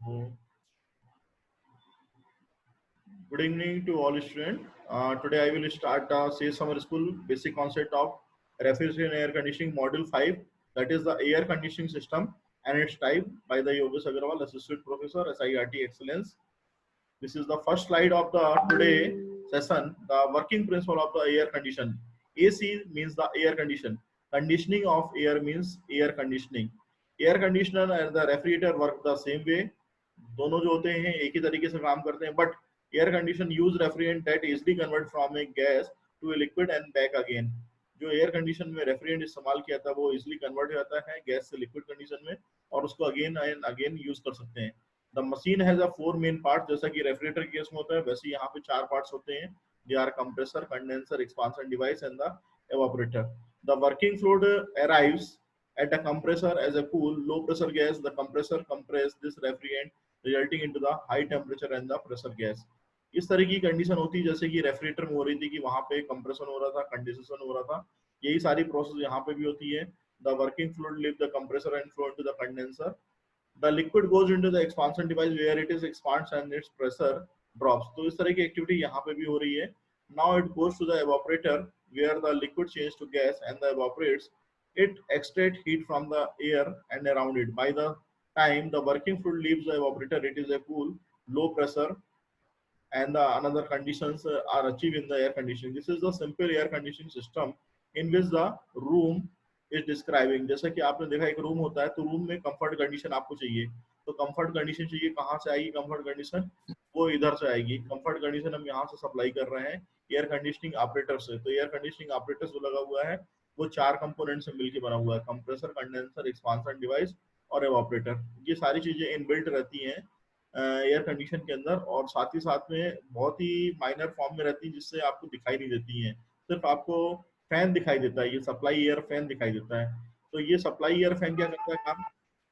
Oh, good evening to all students. Today I will start say summer school basic concept of refrigeration air conditioning module 5, that is the air conditioning system and its type, by the Yogesh Agarwal, Assistant Professor, SIRT Excellence. This is the first slide of the today session. The working principle of the air condition. AC means the air condition. Conditioning of air means air conditioning. Air conditioner and the refrigerator work the same way. दोनों जो होते हैं एक ही तरीके से काम करते हैं, but air condition use refrigerant that easily convert from a gas to a liquid and back again. जो एयर कंडीशन में रेफ्रिजरेंट इस्तेमाल किया था वो इजली कन्वर्ट हो जाता है गैस से लिक्विड कंडीशन में, और उसको अगेन एंड अगेन यूज कर सकते हैं. The machine has a 4 main part, जैसा कि रेफ्रिजरेटर के केस में होता है वैसे यहाँ पे 4 पार्ट्स होते हैं. They are compressor, condenser, expansion device and the evaporator. The working fluid arrives at the compressor as a cool low pressure gas. The compressor compress this refrigerant resulting into the high temperature and the pressure gas. इस तरह की condition होती है जैसे कि refrigerator में हो रही थी कि वहां पे कंप्रेशन हो रहा था, कंडेंसेशन हो रहा था. यही सारी प्रोसेस यहाँ पे भी होती है. The working fluid leave the compressor and flow into the condenser. The liquid goes into the expansion device where it is expands and its pressure drops. तो इस तरह की एक्टिविटी यहाँ पे भी हो रही है. Now it goes to the evaporator where the liquid changes to gas and the evaporates. It extracts heat from the air and around it. By the time the working fluid leaves the evaporator, it is a cool, low pressure, and the another conditions are achieved in the air conditioning. This is the simple air conditioning system in which the room is describing. जैसा कि आपने देखा एक room होता है तो room में comfort condition आपको चाहिए, तो कंफर्ट कंडीशन चाहिए, कहाँ से आएगी कंफर्ट कंडीशन? वो इधर से आएगी. कंफर्ट कंडीशन हम यहाँ से सप्लाई कर रहे हैं एयर कंडीशनिंग ऑपरेटर से. तो एयर कंडीशनिंग ऑपरेटर जो लगा हुआ है वो 4 कंपोनेंट से मिलकर बना हुआ है, कंप्रेसर, कंडेंसर, एक्सपांशन डिवाइस और एवापोरेटर. ये सारी चीजें इनबिल्ट रहती हैं एयर कंडीशन के अंदर, और साथ ही साथ में बहुत ही माइनर फॉर्म में रहती है जिससे आपको दिखाई नहीं देती हैं. सिर्फ आपको फैन दिखाई देता है, ये सप्लाई एयर फैन दिखाई देता है. तो ये सप्लाई एयर फैन क्या करता है काम?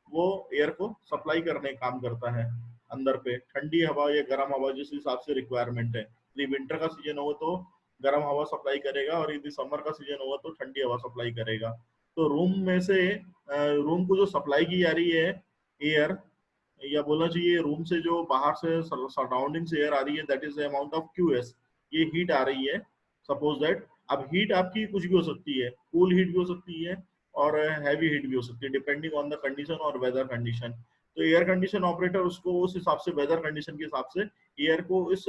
वो एयर को सप्लाई करने का काम करता है अंदर पे, ठंडी हवा या गर्म हवा जिस हिसाब से रिक्वायरमेंट है. यदि विंटर का सीजन हो तो गर्म हवा सप्लाई करेगा, और यदि समर का सीजन होगा तो ठंडी हवा सप्लाई करेगा. तो रूम में से रूम को जो सप्लाई की जा रही है एयर, या बोलना चाहिए रूम से जो बाहर से सराउंडिंग से एयर आ रही है, that is the amount of QS. ये हीट आ रही है. सपोज दैट अब हीट आपकी कुछ भी हो सकती है, कूल हीट भी हो सकती है और हैवी हीट भी हो सकती है डिपेंडिंग ऑन द कंडीशन और वेदर कंडीशन. तो एयर कंडीशन ऑपरेटर उसको उस हिसाब से, वेदर कंडीशन के हिसाब से एयर को इस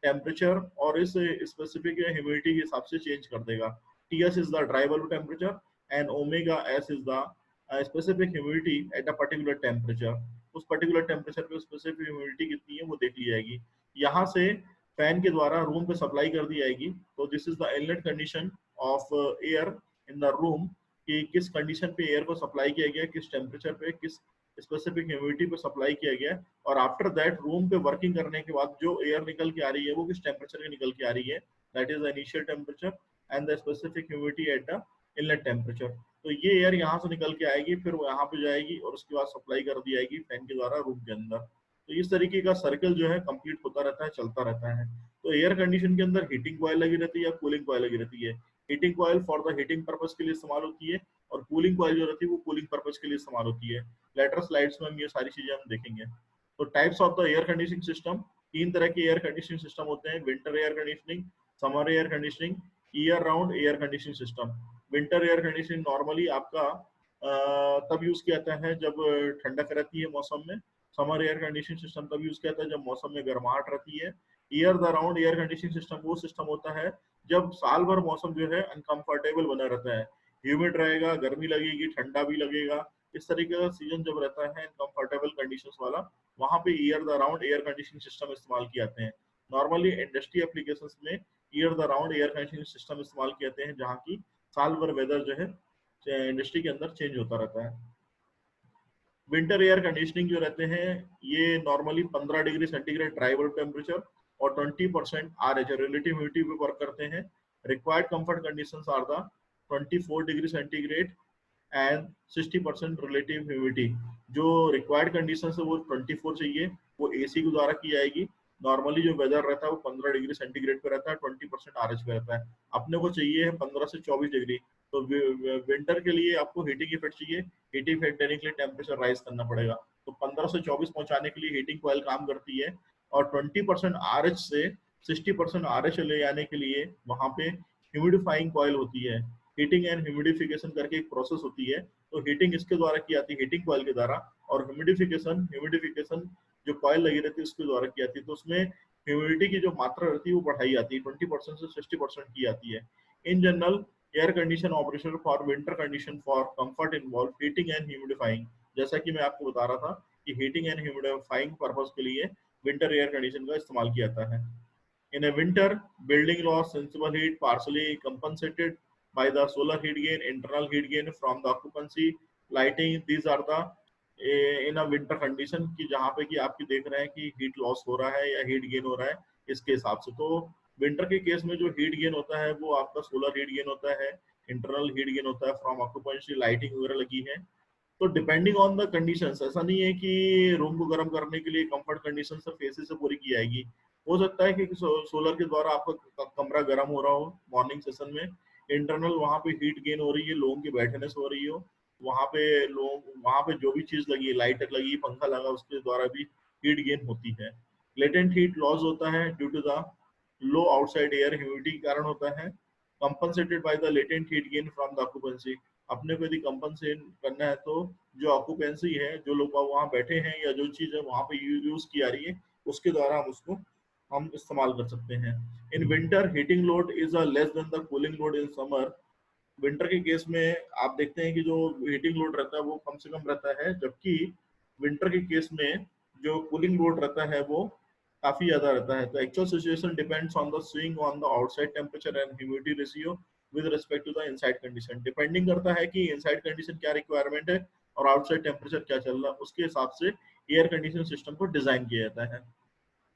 टेम्परेचर और इस स्पेसिफिक ह्यूमिडिटी के हिसाब से चेंज कर देगा. TS is the dry bulb temperature and omega S is the specific humidity at a particular temperature. उस पर्टिकुलर टेम्परेचर पे स्पेसिफिक ह्यूमिडिटी कितनी है वो देख ली जाएगी. यहाँ से फैन के द्वारा रूम पे सप्लाई कर दी जाएगी. तो this is the inlet condition of air in the room, कि किस कंडीशन पे एयर को सप्लाई किया गया, किस टेम्परेचर पे, किस स्पेसिफिक ह्यूमिडिटी पे सप्लाई किया गया. और आफ्टर दैट रूम पे वर्किंग करने के बाद जो एयर निकल के आ रही है वो किस टेम्परेचर की निकल के आ रही है, that is the initial temperature and the specific humidity at the inlet temperature. तो ये एयर यहाँ से निकल के आएगी, फिर वो यहाँ पे जाएगी और उसके बाद सप्लाई कर दी जाएगी फैन के द्वारा रूम के अंदर. तो इस तरीके का सर्कल जो है कंप्लीट होता रहता है, चलता रहता है. तो एयर कंडीशन के अंदर हीटिंग कॉइल लगी रहती है या कूलिंग कॉइल लगी रहती है. Heating coil for the heating purpose के लिए इस्तेमाल होती है, और कूलिंग कॉइल जो रहती है वो कूलिंग पर्पज के लिए इस्तेमाल होती है. लेटर स्लाइड्स में हम ये सारी चीजें हम देखेंगे. तो types of the air conditioning system, 3 तरह के एयर कंडीशनिंग सिस्टम होते हैं: winter air conditioning, summer air conditioning, year round air conditioning system. Winter air conditioning normally आपका तब यूज किया जाता है जब ठंडक रहती है मौसम में. समर एयर कंडीशनिंग सिस्टम तब यूज किया जाता है जब मौसम में गर्माहट रहती है. Year the round air conditioning system वो सिस्टम होता है जब साल भर मौसम जो है अनकंफर्टेबल बना रहता है, ह्यूमिड रहेगा, गर्मी लगेगी, ठंडा भी लगेगा. इस तरीके का सीजन जब रहता है अनकंफर्टेबल कंडीशंस वाला, वहां पे year the round air conditioning system इस्तेमाल किए जाते हैं. नॉर्मली इंडस्ट्री एप्लीकेशंस में year the round air conditioning system इस्तेमाल किए जाते हैं जहाँ की साल भर वेदर जो है इंडस्ट्री के अंदर चेंज होता रहता है. विंटर एयर कंडीशनिंग जो रहते हैं ये normally 15 degree centigrade dry bulb temperature और 20% RH रिलेटिव ह्यूमिडिटी पे वर्क करते हैं. Required comfort conditions are the 24 degree centigrade and 60% relative humidity. जो रिक्वायर्ड कंडीशन है वो 24 चाहिए, वो एसी के द्वारा की जाएगी. नॉर्मली जो वेदर रहता है वो 15 डिग्री सेंटीग्रेड पे रहता है, 20% RH पे रहता है. अपने को चाहिए है 15 से 24 डिग्री. तो विंटर के लिए आपको हीटिंग इफेक्ट चाहिए, हीटिंग इफेक्ट देने के लिए टेम्परेचर राइज करना पड़ेगा. तो 15 से 24 पहुंचाने के लिए हीटिंग कॉइल काम करती है, और 20% RH से 60% RH ले जाने के लिए वहां पे ह्यूमिडिफाइंग कॉइल होती है। हीटिंग एंड ह्यूमिडिफिकेशन करके एक प्रोसेस होती है, तो हीटिंग इसके द्वारा की जाती है, हीटिंग कॉइल के द्वारा, और ह्यूमिडिफिकेशन ह्यूमिडिफिकेशन जो कॉइल लगी रहती है उसके द्वारा की जाती है। तो उसमें ह्यूमिडिटी की जो मात्रा रहती है वो बढ़ाई जाती है, 20% से 60% की जाती है। In general air condition operation for winter condition for comfort involve heating and humidifying. जैसा कि मैं आपको बता रहा था कि हीटिंग एंड ह्यूमिडिफाइंग पर्पस के लिए विंटर एयर कंडीशन का इस्तेमाल किया जाता है। In a winter, building loss sensible heat partially compensated by the solar heat gain, internal heat gain from the occupancy, lighting. These are the in a winter condition कि जहाँ पे कि आपकी देख रहे हैं कि हीट लॉस हो रहा है या हीट गेन हो रहा है, इसके हिसाब से। तो विंटर के केस में जो हीट गेन होता है वो आपका सोलर हीट गेन होता है, इंटरनल हीट गेन होता है फ्रॉम ऑक्यूपेंसी, लाइटिंग वगैरह लगी है। तो डिपेंडिंग ऑन द कंडीशंस, ऐसा नहीं है कि रूम को गर्म करने के लिए कंफर्ट कंडीशन सिर्फ एसी से पूरी की जाएगी। हो सकता है कि सोलर के द्वारा आपका कमरा गर्म हो रहा हो मॉर्निंग सेशन में, इंटरनल वहां पे हीट गेन हो रही है, लोगों की बैठने से हो रही हो, वहां पे लोग वहां पे जो भी चीज लगी है, लाइट लगी, पंखा लगा, उसके द्वारा भी हीट गेन होती है। लेटेंट हीट लॉस होता है due to the low outside air humidity के कारण होता है, compensated by the latent heat gain from the occupancy. अपने को यदि कंपनसेट करना है तो जो ऑक्यूपेंसी है, जो लोग वहां बैठे हैं या जो चीज है वहां पे यूज की जा रही है, उसके द्वारा हम इस्तेमाल कर सकते हैं। In winter heating load is a less than the cooling load in summer. Winter के केस में आप देखते हैं कि जो हीटिंग लोड रहता है वो कम से कम रहता है, जबकि विंटर के केस में जो कूलिंग लोड रहता है वो काफी ज्यादा रहता है। तो actual situation depends on the swing on the outside temperature and humidity ratio with respect to the inside condition. Depending करता है कि इनसाइड कंडीशन क्या रिक्वायरमेंट है और आउटसाइड टेम्परेचर क्या चल रहा है, उसके हिसाब से एयर कंडीशन सिस्टम को डिजाइन किया जाता है।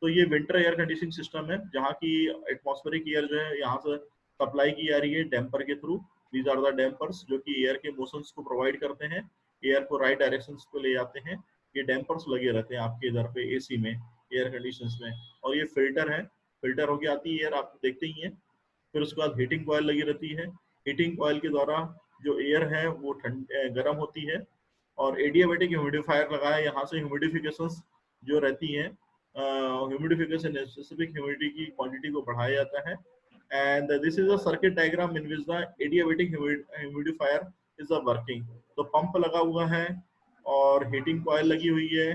तो ये विंटर एयर कंडीशनिंग सिस्टम है जहाँ की एटमॉस्फेरिक एयर जो है यहाँ से सप्लाई की जा रही है डैम्पर के through. These are the dampers जो कि एयर के मोशंस को प्रोवाइड करते हैं, एयर को राइट डायरेक्शन पे ले जाते हैं। ये डैम्पर्स लगे रहते हैं आपके इधर पे एसी में, एयर कंडीशन में। और ये फिल्टर है, फिल्टर होके आती है एयर, आप देखते ही है। फिर उसके बाद हीटिंग कॉयल लगी रहती है। हीटिंग कॉयल के द्वारा जो एयर है वो गर्म होती है, और एडियाबैटिक ह्यूमिडिफायर लगा है, यहाँ से ह्यूमिडिफिकेशन जो रहती है, ह्यूमिडिफिकेशन स्पेसिफिक ह्यूमिडिटी की क्वांटिटी को बढ़ाया जाता है। And this is a circuit diagram in which the adiabatic humidifier is a working. तो पंप लगा हुआ है और हीटिंग कॉयल लगी हुई है,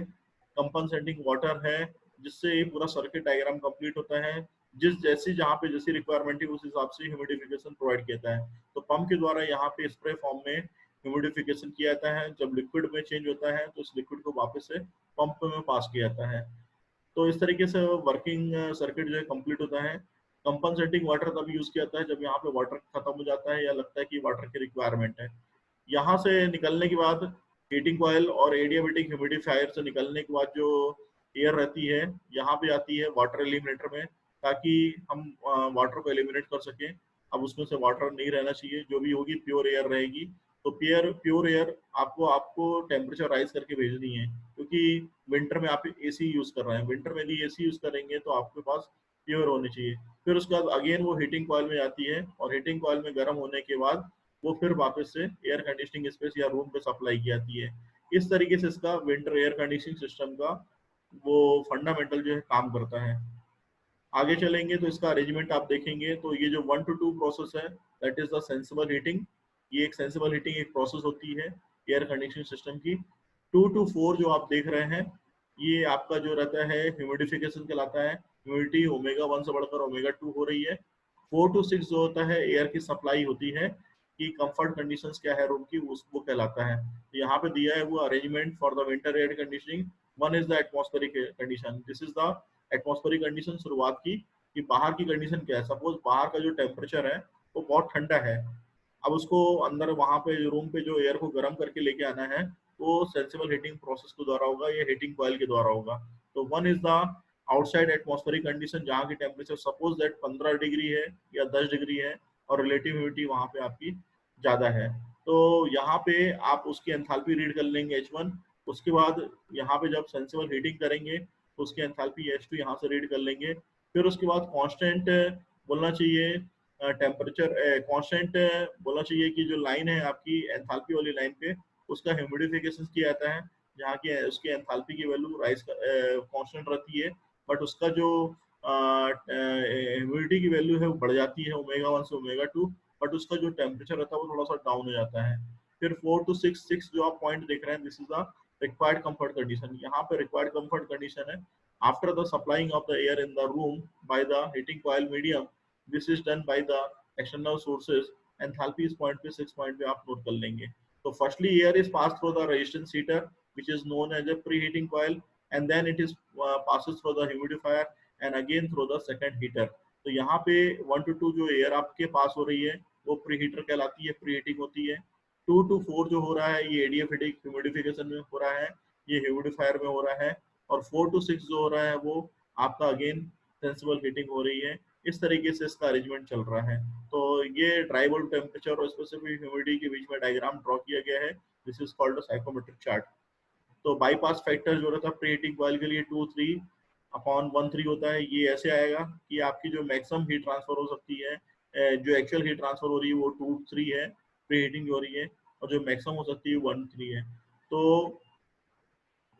कंपनसेटिंग वाटर है, जिससे ये पूरा सर्किट डायग्राम कंप्लीट होता है। जिस जैसी जहाँ पे जैसी रिक्वायरमेंट है उस हिसाब से ह्यूमिडिफिकेशन प्रोवाइड किया है। तो पंप के द्वारा यहाँ पे स्प्रे फॉर्म में ह्यूमिडिफिकेशन किया जाता है, जब लिक्विड में चेंज होता है तो उस लिक्विड को वापस से पंप में पास किया जाता है। तो इस तरीके से वर्किंग सर्किट जो है कंप्लीट होता है। कंपनसेटिंग वाटर तब यूज किया जाता है जब यहाँ पे वाटर खत्म हो जाता है या लगता है कि वाटर की रिक्वायरमेंट है। यहाँ से निकलने के बाद हीटिंग कॉयल और एडियाबैटिक ह्यूमिडिफायर से निकलने के बाद जो एयर रहती है यहाँ पे आती है वाटर एलिमिनेटर में, ताकि हम वाटर को एलिमिनेट कर सकें। अब उसमें से वाटर नहीं रहना चाहिए, जो भी होगी प्योर एयर रहेगी। तो प्योर एयर आपको आपको टेम्परेचर राइज करके भेजनी है, क्योंकि विंटर में आप एसी यूज कर रहे हैं। विंटर में यदि एसी यूज करेंगे तो आपके पास प्योर होनी चाहिए। फिर उसके बाद अगेन वो हीटिंग कॉयल में आती है, और हीटिंग कॉयल में गर्म होने के बाद वो फिर वापस से एयर कंडीशनिंग स्पेस या रूम पे सप्लाई की जाती है। इस तरीके से इसका विंटर एयर कंडीशनिंग सिस्टम का वो फंडामेंटल जो है काम करता है। आगे चलेंगे तो इसका अरेंजमेंट आप देखेंगे तो ये जो 1 to 2 प्रोसेस है, that is the sensible heating. ये एक सेंसिबल हीटिंग एक प्रोसेस होती है एयर कंडीशनिंग सिस्टम की। 2 to 4 जो आप देख रहे हैं, ये आपका जो रहता है ह्यूमिडिफिकेशन कहलाता है। ह्यूमिडिटी ओमेगा 1 से बढ़कर ओमेगा 2 हो रही है। 4 to 6 जो होता है एयर की सप्लाई होती है, कि कंफर्ट कंडीशंस क्या है रूम की, वो कहलाता है। तो यहाँ पे दिया है वो arrangement for the winter air conditioning. One is the atmospheric condition, this is the atmospheric condition. शुरुआत की कि बाहर की कंडीशन क्या है, सपोज बाहर का जो टेम्परेचर है वो बहुत ठंडा है, अब उसको अंदर वहां पे रूम पे जो एयर को गर्म करके लेके आना है, वो सेंसिबल हीटिंग प्रोसेस के द्वारा होगा या हीटिंग कॉयल के द्वारा होगा। तो one is the outside atmospheric condition, जहाँ की टेम्परेचर सपोज दैट 15 डिग्री है या 10 डिग्री है, और रिलेटिव ह्यूमिडिटी वहां पे आपकी ज्यादा है। तो यहाँ पे आप उसकी एंथैल्पी रीड कर लेंगे H1। उसके बाद यहाँ पे जब सेंसिबल हीटिंग करेंगे तो उसकी एंथैल्पी H2 यहाँ से रीड कर लेंगे। फिर उसके बाद कांस्टेंट बोलना चाहिए टेम्परेचर, कांस्टेंट बोलना चाहिए कि जो लाइन है आपकी एंथैल्पी वाली लाइन पे, उसका ह्यूमिडिफिकेशन किया जाता है। जहाँ की उसकी एंथैल्पी की वैल्यू राइज कांस्टेंट रहती है, बट उसका जो ह्यूमिडिटी की वैल्यू है वो बढ़ जाती है ओमेगा 1 से ओमेगा 2, बट उसका जो टेम्परेचर रहता है वो थोड़ा सा डाउन हो जाता है। फिर 4 to 6 जो आप पॉइंट देख रहे हैं, this is the required comfort condition. यहाँ पे रिक्वायर्ड कंफर्ट कंडीशन है after the supplying of the air in the room by the heating coil medium, this is done by the external sources. Enthalpy इस point पे 6 point पे आप note कर लेंगे। तो firstly air is pass through the resistance heater which is known as a preheating coil, and then it is passes through the humidifier and again through the second heater। तो यहाँ पे 1 to 2 जो air आपके पास हो रही है वो pre heater कहलाती है, प्री हीटिंग होती है। 2 to 4 जो हो रहा है ये एडियाबेटिक ह्यूमिडिफिकेशन में हो रहा है, ये ह्यूमिडिफायर में हो रहा है। और 4 to 6 जो हो रहा है वो आपका अगेन सेंसिबल हीटिंग हो रही है। इस तरीके से इसका अरेंजमेंट चल रहा है। तो ये ड्राई बल्ब टेम्परेचर और स्पेसिफिक ह्यूमिडिटी के बीच में डायग्राम ड्रॉ किया गया है। This is called a psychometric chart. तो बाईपास फैक्टर जो रहता है प्री हीटिंग कॉइल के लिए 2 3/13 होता है। ये ऐसे आएगा कि आपकी जो मैक्सिमम हीट ट्रांसफर हो सकती है, जो एक्चुअल हीट ट्रांसफर हो रही है वो 2 3 है, प्री हीटिंग हो रही है, और जो मैक्सिमम हो सकती है 1 3 है। तो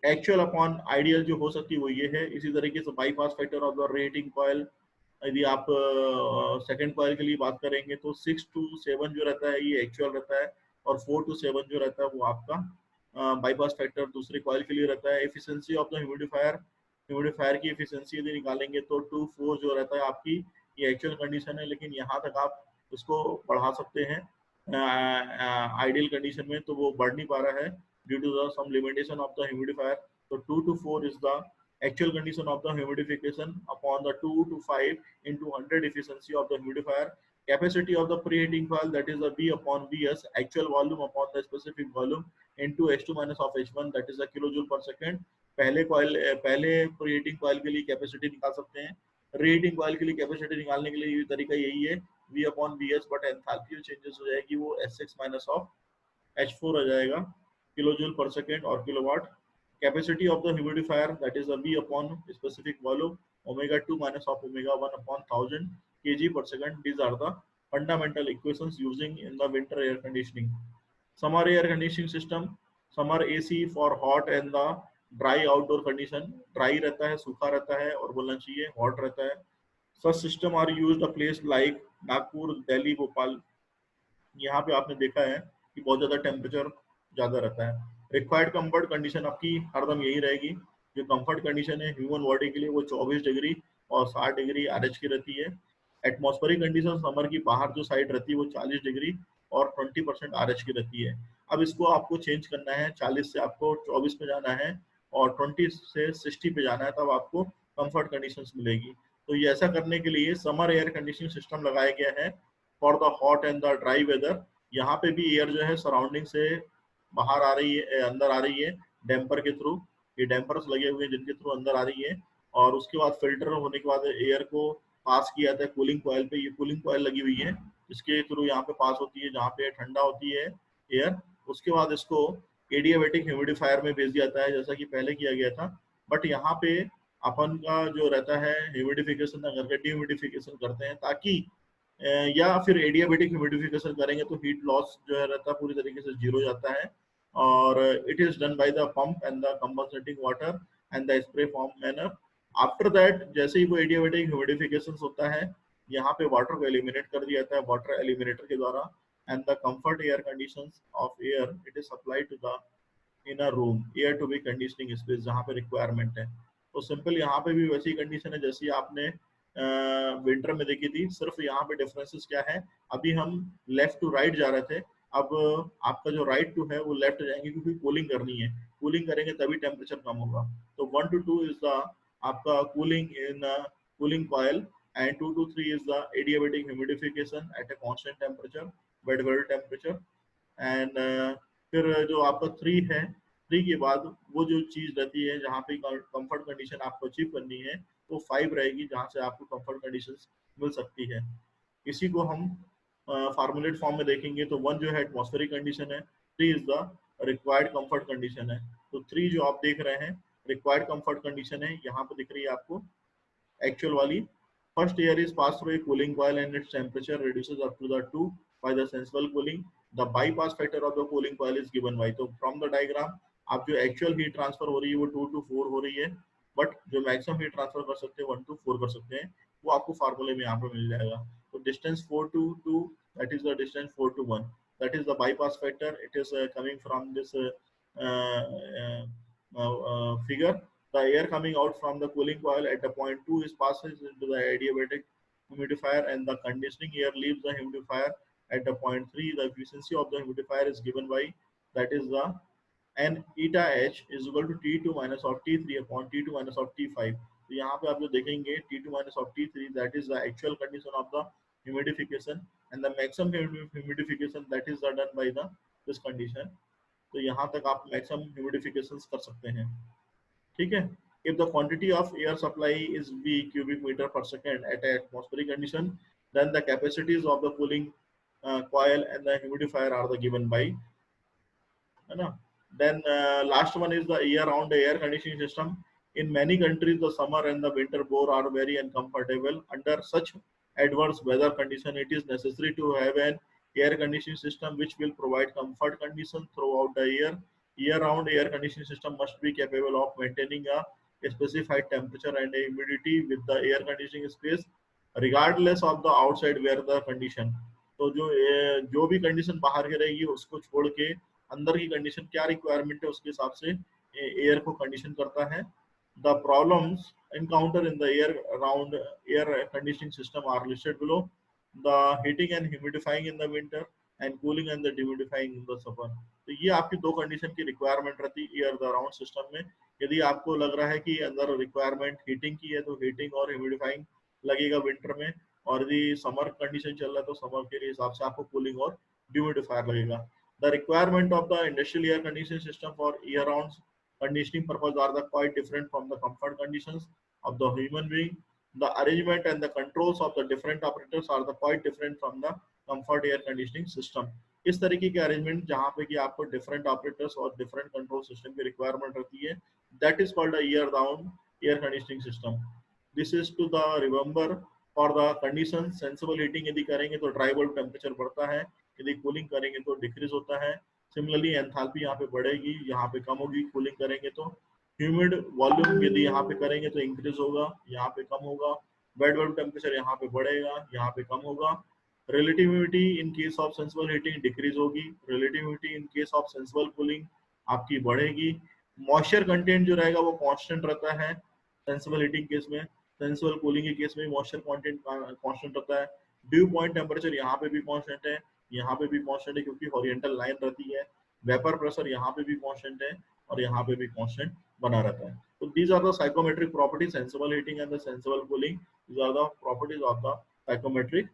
एक्चुअल अपॉन आइडियल जो हो सकती है वो ये है। इसी तरीके से bypass factor of the rating coil, यदि आप सेकंड कॉइल के लिए बात करेंगे तो 6 to 7 जो रहता है ये एक्चुअल रहता है, और 4 to 7 जो रहता है वो आपका बाईपास फैक्टर दूसरे कॉइल के लिए रहता है। Efficiency of the humidifier, humidifier की एफिशिएंसी यदि निकालेंगे तो 2 4 जो रहता है आपकी ये एक्चुअल कंडीशन है, लेकिन यहाँ तक आप उसको बढ़ा सकते हैं आइडियल कंडीशन में, तो वो बढ़ नहीं पा रहा है due to the some limitation of the humidifier. तो 2 to 4 is the actual condition of the humidification upon the 2 to 5 into 100 efficiency of the humidifier, capacity of the preheating coil, that is the V upon Vs, actual volume upon the specific volume into H2 minus of H1, that is the kilojoule per second। पहले preheating coil के लिए capacity निकाल सकते हैं, reheating coil के लिए capacity निकालने के लिए तरीका यही है V upon Vs, but enthalpy changes हो जाएगी, वो S6 minus of H4 आ जाएगा, किलोजूल पर सेकेंड और kilowatt. Capacity of the humidifier, that is the V upon specific volume, omega 2 minus of omega 1 upon 1000 kg per second। These are the fundamental equations using in the winter air conditioning। Summer air conditioning system, summer AC for hot and the dry outdoor condition। dry रहता है, सूखा रहता है, और बोलना चाहिए hot रहता है। Such system are used a place like Nagpur, Delhi, Bhopal. यहाँ पे आपने देखा है कि बहुत ज्यादा टेम्परेचर ज्यादा रहता है। रिक्वायर्ड कंफर्ट कंडीशन आपकी हरदम यही रहेगी। जो कंफर्ट कंडीशन है ह्यूमन बॉडी के लिए वो 24 डिग्री और 60 डिग्री आरएच की रहती है। एटमॉस्फेरिक कंडीशन समर की बाहर जो साइड रहती है वो 40 डिग्री और 20% आरएच की रहती है। अब इसको आपको चेंज करना है, 40 से आपको 24 पे जाना है और 20 से 60 पे जाना है, तब आपको कंफर्ट कंडीशंस मिलेगी। तो ये ऐसा करने के लिए समर एयर कंडीशनिंग सिस्टम लगाया गया है for the hot and the dry weather. यहाँ पे भी एयर जो है सराउंडिंग से बाहर आ रही है, अंदर आ रही है डैम्पर के थ्रू। ये डैम्पर्स लगे हुए हैं जिनके थ्रू अंदर आ रही है, और उसके बाद फिल्टर होने के बाद एयर को पास किया जाता है कूलिंग कॉइल पे। ये कूलिंग कॉइल लगी हुई है जिसके थ्रू यहाँ पे पास होती है, जहाँ पे ठंडा होती है एयर। उसके बाद इसको एडियाबेटिक ह्यूमिडिफायर में भेज दिया जाता है जैसा कि पहले किया गया था। बट यहाँ पे अपन का जो रहता है ह्यूमिडिफिकेशन, अगर ह्यूमिडिफिकेशन करते हैं ताकि या फिर एडियाबेटिक ह्यूमिडिफिकेशन करेंगे तो हीट लॉस जो है रहता है पूरी तरीके से जीरो जाता है। और it is done by the pump and the compensating water and the spray form manner. After that जैसे ही वो एडियाबेटिक ह्यूमिडिफिकेशन होता है, यहाँ पे वाटर को एलिमिनेट कर दिया जाता है वाटर एलिमिनेटर के द्वारा, and the comfort air conditions of air it is supplied to the in a room air to be conditioning space जहाँ पे रिक्वायरमेंट है। तो सिंपल यहाँ पे भी वैसी कंडीशन है जैसी आपने विंटर में देखी थी, सिर्फ यहाँ पे डिफरेंसेस क्या है, अभी हम लेफ्ट टू राइट जा रहे थे, अब आपका जो राइट टू है वो लेफ्ट जाएंगे क्योंकि कूलिंग करनी है, कूलिंग करेंगे तभी टेम्परेचर कम होगा। तो 1 to 2 इज द आपका cooling in cooling coil, and 2 to 3 is the adiabatic humidification at a constant temperature, bed well temperature. And फिर जो आपका 3 है, 3 के बाद वो जो चीज रहती है जहाँ पे कंफर्ट कंडीशन आपको अचीव करनी है वो 5 रहेगी जहाँ से आपको कंफर्ट कंडीशंस मिल सकती है। इसी को हम फार्मूलेट फॉर्म में देखेंगे तो 1 जो है एटमॉस्फेरिक कंडीशन है, 3 is the required comfort condition है। तो 3 जो आप देख रहे हैं रिक्वायर्ड कंफर्ट कंडीशन है, यहाँ पे दिख रही है आपको एक्चुअल वाली। First air is passed through a cooling coil and its temperature reduces up to the 2 by the sensible cooling। The bypass factor of the cooling coil is given by, तो from the diagram आप जो actual heat transfer हो रही है वो 2 to 4 हो रही है, बट जो मैक्सिमम हीट ट्रांसफर कर सकते हैं 1 to 4 कर सकते हैं, वो आपको फार्मूले में यहाँ पे मिल जाएगा। तो distance 4 to 2, that is the distance 4 to 1, that is the bypass factor. It is coming from this figure. The air coming out from the cooling coil at the point 2 is passes into the adiabatic humidifier, and the conditioning air leaves the humidifier at the point 3. The efficiency of the humidifier is given by, that is the n eta h is equal to T2 minus of T3 upon T2 minus of T5. तो यहाँ पे आप जो देखेंगे T2 minus of T3, that is the actual condition of the humidification, and the maximum humidification that is done by the this condition. तो यहाँ तक आप maximum humidifications कर सकते हैं, ठीक है। If the quantity of air supply is V cubic meter per second at atmospheric condition, then the capacities of the cooling coil and the humidifier are the given by, है ना। Then last one is the year round air conditioning system. In many countries the summer and the winter both are very uncomfortable. Under such adverse weather condition, it is necessary to have an air conditioning system which will provide comfort conditions throughout the year. Year round air conditioning system must be capable of maintaining a specified temperature and humidity with the air conditioning space regardless of the outside weather condition. तो जो भी condition बाहर की रहेगी उसको छोड़ के अंदर की कंडीशन क्या रिक्वायरमेंट है उसके हिसाब से एयर को कंडीशन करता है। The problems encounter in the air around air conditioning system are listed below. The heating and humidifying in the winter and cooling and the dehumidifying in the summer. तो ये आपकी दो कंडीशन की requirement रहती है air the round system में। यदि आपको लग रहा है कि अंदर रिक्वायरमेंट हीटिंग की है तो हीटिंग और ह्यूमिडिफाइंग लगेगा विंटर में, और यदि समर कंडीशन चल रहा है तो समर के हिसाब से आपको कूलिंग और ह्यूमिडिफायर लगेगा। The requirement of the industrial air conditioning system for year-round conditioning purpose are the quite different from the comfort conditions of the human being. The arrangement and the controls of the different operators are the quite different from the comfort air conditioning system. इस तरीके के arrangement जहाँ पे कि आपको different operators और different control system की requirement रहती है, that is called a year round air conditioning system. This is to the remember for the condition. Sensible heating यदि करेंगे तो ड्राई बल्ब टेम्परेचर बढ़ता है, यदि कूलिंग करेंगे तो डिक्रीज होता है। सिमिलरली एंथैल्पी यहाँ पे बढ़ेगी, यहाँ पे कम होगी। कूलिंग करेंगे तो ह्यूमिड वॉल्यूम यदि यहाँ पे करेंगे तो इंक्रीज होगा, यहाँ पे कम होगा। बेड बल्ब टेम्परेचर यहाँ पे बढ़ेगा, यहाँ पे कम होगा। Relative humidity in case of sensible heating decrease होगी, relative humidity in case of sensible cooling आपकी बढ़ेगी। मॉइस्चर कंटेंट जो रहेगा वो कांस्टेंट रहता है सेंसिबल हीटिंग केस में, सेंसिबल कूलिंग के केस में मॉइस्चर कंटेंट कांस्टेंट रहता है। ड्यू पॉइंट टेम्परेचर यहाँ पे भी कांस्टेंट है, यहाँ पे भी कांस्टेंट है क्योंकि हॉरिजॉन्टल लाइन रहती है। वेपर प्रेशर यहाँ पे भी कांस्टेंट है और यहाँ पे भी कांस्टेंट बना रहता है। तो these are the psychometric properties, sensible heating and the sensible cooling, these are the properties of the psychometric.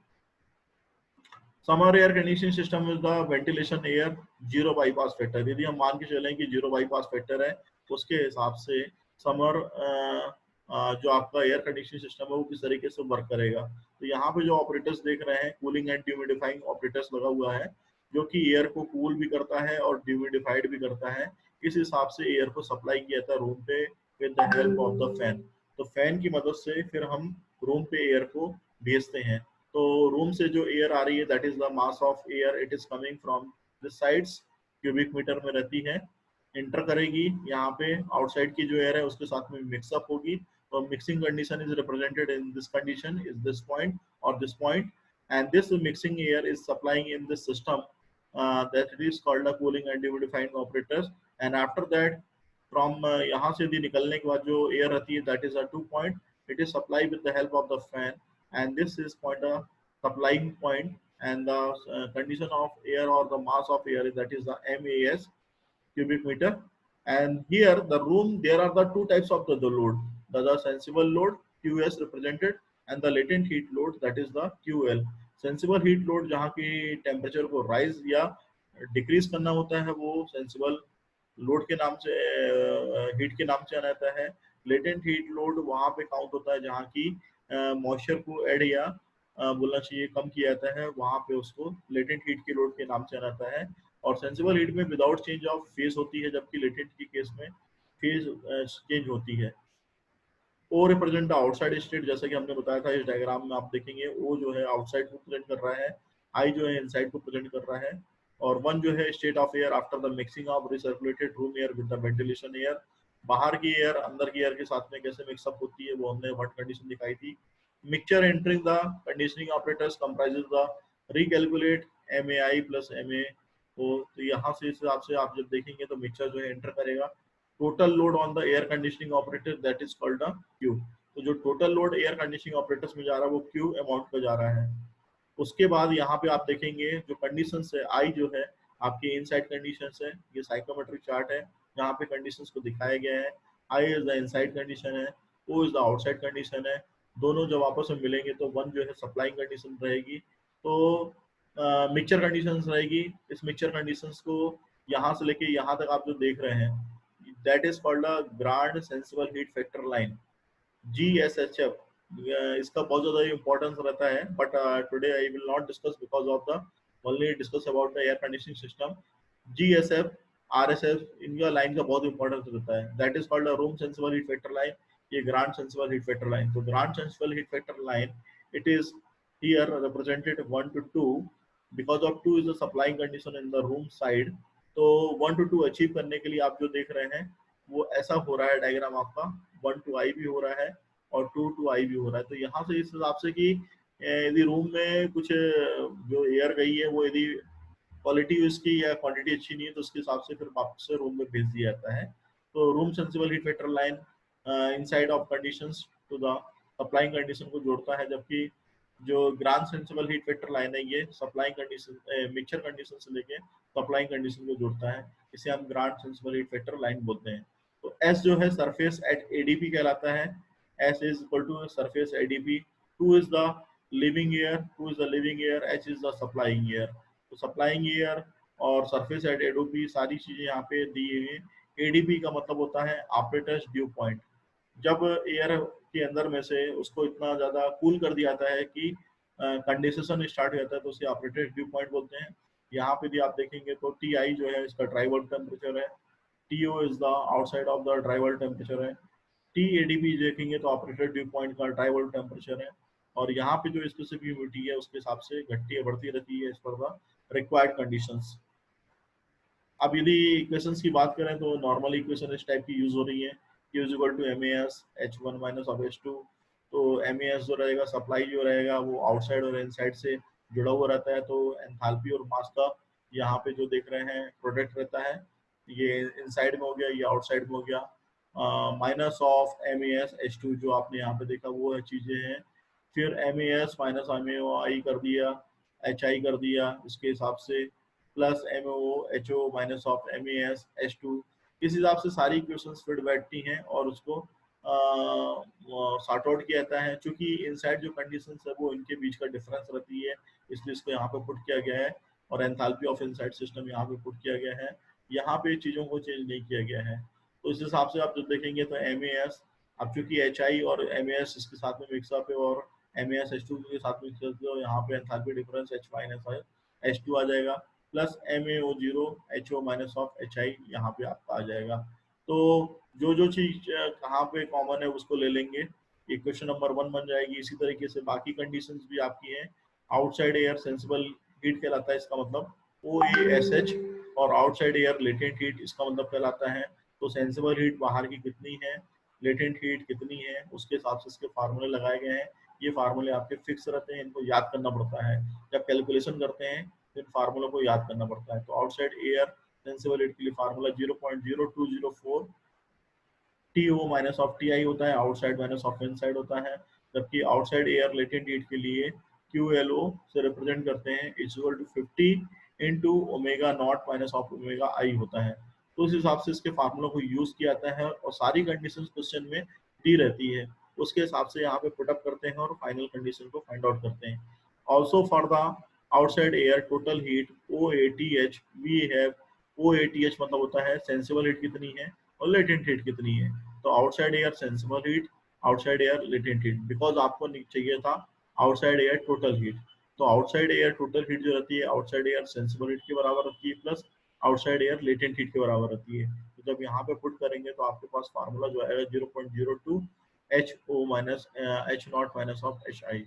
Summer air conditioning system is the ventilation air zero bypass factor. यदि हम मान के चलें कि जीरो बाईपास फैक्टर है, उसके हिसाब से समर जो आपका एयर कंडीशनिंग सिस्टम है वो किस तरीके से वर्क करेगा। तो यहाँ पे जो ऑपरेटर्स देख रहे हैं, कूलिंग एंड ह्यूमिडिफाइंग ऑपरेटर्स लगा हुआ है, जो कि एयर को कूल भी करता है और ह्यूमिडिफाइड भी करता है। इस हिसाब से एयर को सप्लाई किया था रूम पे with the help of the fan. तो फैन की मदद से फिर हम रूम पे एयर को भेजते हैं। तो रूम से जो एयर आ रही है that is the mass of air, it is coming from this sides, cubic meter में रहती है, इंटर करेगी यहाँ पे, आउटसाइड की जो एयर है उसके साथ में मिक्सअप होगी। तो mixing condition is represented in this condition is this point और this point, and this mixing air is supplying in this system that it is called a cooling and humidifying operators. And after that from यहाँ से भी निकलने के बाद जो air रहती है that is a 2 point, it is supplied with the help of the fan, and this is point a supplying point, and the condition of air or the mass of air that is the MAS cubic meter. And here the room there are the two types of the load, the sensible load QS represented and the latent heat load that is the QL. Sensible heat load जहाँ की temperature को rise या decrease करना होता है वो sensible load के नाम से हीट के नाम से आता है। लेटेंट हीट लोड वहाँ पे काउंट होता है जहाँ की मॉइस्चर को ऐड या बोलना चाहिए कम किया जाता है, वहाँ पे उसको लेटेंट हीट के लोड के नाम से आता है। और सेंसिबल हीट में विदाउट चेंज ऑफ फेज होती है, जबकि लेटेंट के केस में फेज चेंज होती है। ओ रिप्रेजेंट द आउटसाइड स्टेट, जैसा कि हमने बताया था इस डायग्राम में आप देखेंगे ओ जो है आउटसाइड को प्रेजेंट कर रहा है, आई जो है इनसाइड को प्रेजेंट कर रहा है। और वन जो है state of air after the mixing of recirculated room air with the ventilation air, बाहर की एयर अंदर की एयर के साथ में कैसे मिक्सअप होती है वो हमने वन कंडीशन दिखाई थी। Mixture entering the conditioning operators comprises the recalculate MAI plus MA। तो यहाँ से इस हिसाब से आप जब देखेंगे तो मिक्सचर जो है एंटर करेगा total load on the air conditioning operator that is called the Q। तो जो total load air conditioning operators में जा रहा है वो Q अमाउंट पे जा रहा है। उसके बाद यहाँ पे आप देखेंगे जो कंडीशंस है, आई जो है आपकी इनसाइड कंडीशंस है, ये साइकोमेट्रिक चार्ट है जहाँ पे कंडीशंस को दिखाया गया है। I is the inside condition है, O is the outside condition है। दोनों जब आपस में मिलेंगे तो वन जो है सप्लाइंग कंडीशन रहेगी, तो मिक्सचर कंडीशंस रहेगी। इस मिक्सचर कंडीशंस को यहाँ से लेके यहाँ तक आप जो देख रहे हैं that is called a grand sensible heat factor line, GSHF। इसका बहुत ज्यादा इंपॉर्टेंस रहता है, but today I will not discuss because of the only discuss about the air conditioning system. GSF, RSF इनका लाइन का बहुत इंपॉर्टेंस रहता है। That is called room sensible heat factor line, ये grand sensible heat factor line. तो grand sensible heat factor line it is here represented 1 to 2 because of 2 is the supplying condition in the room side। तो 1 to 2 achieve करने के लिए आप जो देख रहे हैं वो ऐसा हो रहा है डायग्राम आपका, 1 to I भी हो रहा है और 2 to I भी हो रहा है। तो यहाँ से इस हिसाब से कि यदि रूम में कुछ जो एयर गई है वो यदि क्वालिटी उसकी या क्वांटिटी अच्छी नहीं है तो उसके हिसाब से फिर वापस से रूम में भेज दिया जाता है। तो room sensible heat factor line inside of conditions to the supplying condition को जोड़ता है, जबकि जो grand sensible heat factor line है ये सप्लाइंग कंडीशन मिक्सचर कंडीशन से लेके सप्लाइंग कंडीशन को जोड़ता है। इसे हम grand sensible heat factor line बोलते हैं। तो एस जो है सरफेस एट एडीपी कहलाता है, S is equal to surface ADP. Two is the leaving air, two is the leaving air, H is the supplying air. तो सप्लाइंग एयर और surface at ADP सारी चीजें यहाँ पे दी हुई है। एडीपी का मतलब होता है ऑपरेटर्स ड्यू पॉइंट। जब एयर के अंदर में से उसको इतना ज्यादा कूल कर दिया जाता है कि कंडेंसेशन स्टार्ट हो जाता है तो उसे ऑपरेटर ड्यू पॉइंट बोलते हैं। यहाँ पे भी आप देखेंगे तो टी आई जो है इसका ड्राई बल्ब टेम्परेचर है, T O is the outside of the dry bulb temperature है, टी ए डी पी देखेंगे तो ऑपरेटर ड्यू पॉइंट का ड्राई बल्ब टेम्परेचर है। और यहाँ पे जो स्पेसिफिक ह्यूमिडिटी है उसके हिसाब से घटती है बढ़ती रहती है इस पर द रिक्वायर्ड कंडीशंस। अब यदि इक्वेशंस की बात करें तो नॉर्मल इक्वेशन इस टाइप की यूज हो रही है, Q is equal to MAS H1 minus of H2। तो MAS जो रहेगा सप्लाई जो रहेगा वो आउटसाइड और इनसाइड से जुड़ा हुआ रहता है। तो एंथैल्पी और मास का यहाँ पे जो देख रहे हैं प्रोडक्ट रहता है, ये इनसाइड में हो गया, ये आउटसाइड में हो गया। माइनस ऑफ MAS H2 जो आपने यहाँ पे देखा वो है चीजें हैं। फिर MAS माइनस MAOI कर दिया, HI कर दिया इसके हिसाब से, plus MOHO minus of MAS H2। इस हिसाब से सारी इक्वेशंस फिट बैठती हैं और उसको सॉर्ट आउट किया जाता है। चूंकि इनसाइड जो कंडीशंस है वो इनके बीच का डिफरेंस रहती है, इसलिए इसको यहाँ पे पुट किया गया है और एंथैल्पी ऑफ इनसाइड सिस्टम यहाँ पे पुट किया गया है। यहाँ पे चीजों को चेंज नहीं किया गया है। तो इस हिसाब से आप जो देखेंगे तो MAS, अब चूंकि HI और MAS इसके साथ में मिक्सअप है और MAS H2 के साथ में मिक्सअप है, तो यहाँ पे enthalpy difference H minus H2 आ जाएगा, plus MAO0 HO minus of HI यहाँ पे आपका आ जाएगा। तो जो जो चीज कहाँ पे कॉमन है उसको ले लेंगे, इक्वेशन नंबर 1 बन जाएगी। इसी तरीके से बाकी कंडीशंस भी आपकी हैं। आउटसाइड एयर सेंसिबल हीट कहलाता है, इसका मतलब OASH, और आउटसाइड एयर लेटेंट हीट इसका मतलब कहलाता है। तो सेंसिबल हीट बाहर की कितनी है, लेटेंट हीट कितनी है, उसके हिसाब से इसके फार्मूले लगाए गए हैं। ये फार्मूले आपके फिक्स रहते हैं, इनको याद करना पड़ता है जब कैलकुलेशन करते हैं, इन फार्मूलों को याद करना पड़ता है। तो आउटसाइड एयर सेंसिबल हीट के लिए formula 0.0204 TO minus of TI होता है, आउटसाइड माइनस ऑफ इनसाइड होता है। जबकि आउटसाइड एयर लेटेंट हीट के लिए QLO से रिप्रेजेंट करते हैं equal to 50 into omega not minus of omega I होता है। तो उस हिसाब से इसके फार्मूलों को यूज किया जाता है और सारी कंडीशंस क्वेश्चन में दी रहती है, उसके हिसाब से यहाँ पे पुटअप करते हैं और फाइनल कंडीशन को फाइंड आउट करते हैं। Also for the outside air total heat OATH we have, OATH मतलब होता है सेंसिबल हीट कितनी है और लेटेंट हीट कितनी है। तो outside air sensible heat, outside air latent heat, because आपको चाहिए था आउटसाइड एयर टोटल हीट। तो आउटसाइड एयर टोटल हीट जो रहती है आउटसाइड एयर सेंसिबल हीट के बराबर रहती है, plus outside air latent heat के बराबर रहती है। तो जब यहाँ पे पुट करेंगे तो आपके पास फार्मूला जो आएगा 0.02 HO minus H not minus of HI।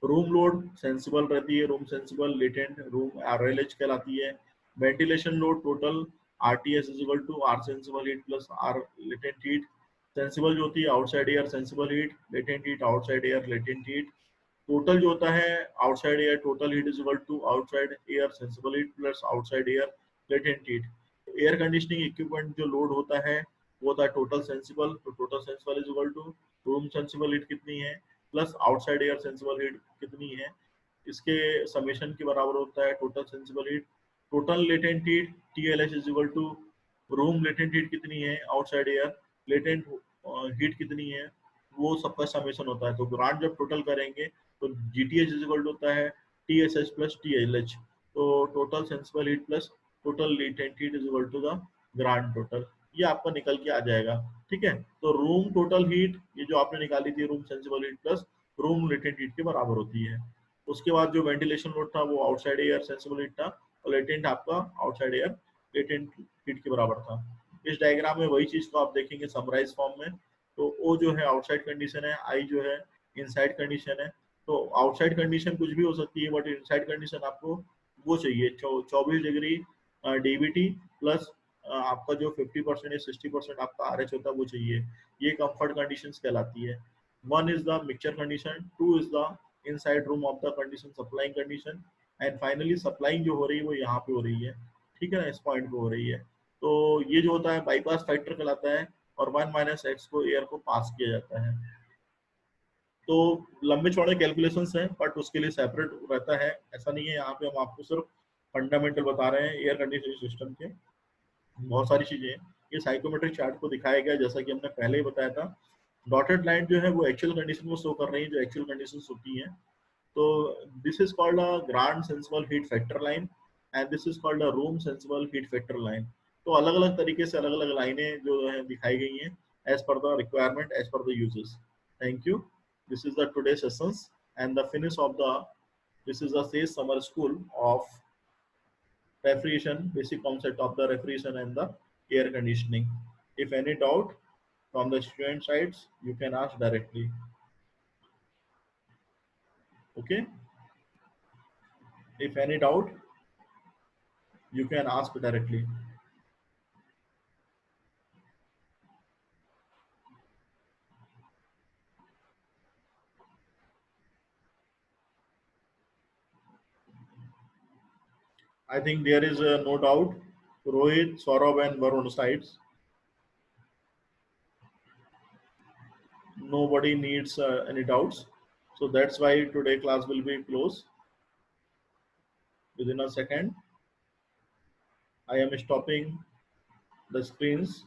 Room load sensible रहती है, room sensible, latent room RLH कहलाती है। Ventilation load total RTS is equal to R sensible heat plus R latent heat. Sensible जो होती है outside air sensible heat, latent heat outside air latent heat. Total जो होता है outside air total heat is equal to outside air sensible heat plus outside air latent heat. Air conditioning equipment जो load होता है वो होता है total sensible, तो total sensible is equal to room sensible heat कितनी है plus outside air sensible heat कितनी है, इसके समेशन के बराबर होता है total sensible heat. Total latent heat TLH is equal to room latent heat कितनी है आउटसाइड एयर लेटेंट हीट कितनी है, वो सबका समेशन होता है। तो ग्रांड जब टोटल करेंगे तो GTH इज इक्वल होता है TSH प्लस TLH। तो total sensible heat plus total latent heat is equal to the grand total, ये आपका निकल के आ जाएगा। ठीक है, तो रूम टोटल हीट ये जो आपने निकाली थी room sensible heat plus room latent heat के बराबर होती है। उसके बाद जो वेंटिलेशन लोड था वो आउटसाइड एयर सेंसिबल हीट था और लेटेंट आपका आउटसाइड एयर लेटेंट हीट के बराबर था। इस डायग्राम में वही चीज को आप देखेंगे समराइज फॉर्म में। तो O जो है आउटसाइड कंडीशन है, I जो है इनसाइड कंडीशन है। तो आउटसाइड कंडीशन कुछ भी हो सकती है बट इनसाइड कंडीशन आपको वो चाहिए 24 डिग्री DVT प्लस आपका जो 50% या 60% आपका RH होता है वो चाहिए। ये कंफर्ट कंडीशंस कहलाती है। One is the mixture condition, to is the inside room of the condition supplying condition, and finally supplying जो हो रही है वो यहाँ पे हो रही है। ठीक है ना, इस पॉइंट पे हो रही है। तो ये जो होता है बाईपास फैक्टर कहलाता है और 1 - x को एयर को पास किया जाता है। तो लंबे चौड़े कैलकुलेशंस हैं बट उसके लिए सेपरेट रहता है, ऐसा नहीं है। यहाँ पे हम आपको सिर्फ फंडामेंटल बता रहे हैं एयर कंडीशनिंग सिस्टम के। बहुत सारी चीजें हैं। ये साइकोमेट्रिक चार्ट को दिखाया गया जैसा कि हमने पहले ही बताया था। डॉटेड लाइन जो है वो एक्चुअल कंडीशन को शो कर रही है, जो एक्चुअल कंडीशंस होती हैं। तो this is called a grand sensible heat factor line and this is called a room sensible heat factor line. तो अलग अलग तरीके से अलग अलग लाइनें जो है दिखाई गई हैं as per the requirement as per the uses. Thank you. This is the today sessions and the finish of the this is the SAYS summer school of refrigeration, basic concept of the refrigeration and the air conditioning. If any doubt from the student sides, you can ask directly. Okay, if any doubt, you can ask directly. I think there is no doubt. Rohit, Saurabh and Varun sides. Nobody needs any doubts. So that's why today class will be closed within a second. I am stopping the screens.